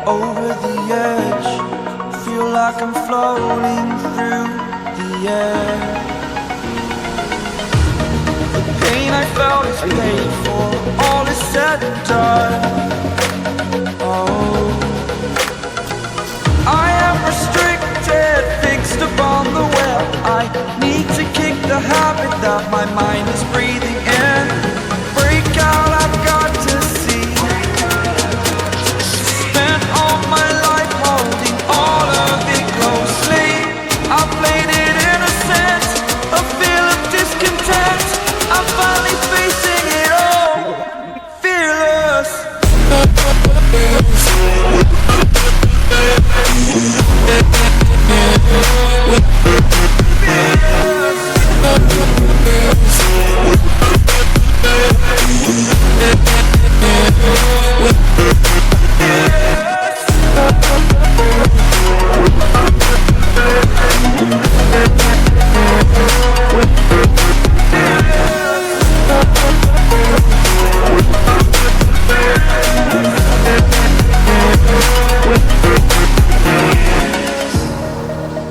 Over the edge, feel like I'm floating through the air. The pain I felt is paid for, all is said and done. Oh, I am restricted, fixed upon the web. I need to kick the habit that my mind is breathing in. Break out, I've got to see. Spent all my life holding all of it closely. I played it innocent, a feel of discontent. I'm finally facing it all, fearless.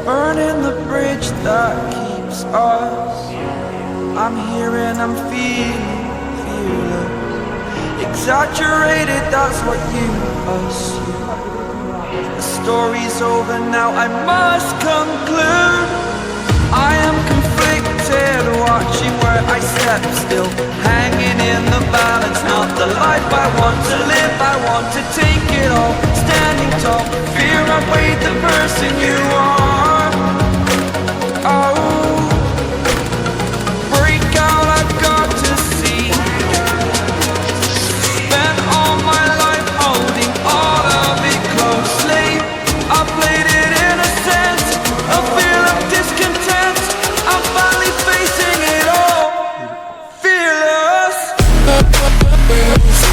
Burning the bridge that keeps us. I'm here and I'm feeling fearless. Exaggerated, that's what you assume. The story's over now, I must conclude. I am conflicted, watching where I step still, hanging in the balance. Not the life I want to live, I want to take it all. Standing tall, fear outweighed the person you are. Oh, break out, I've got to see. Spent all my life holding all of it closely. I played it innocent, a feel of discontent. I'm finally facing it all, fearless. Fearless.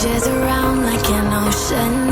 Changes around like an ocean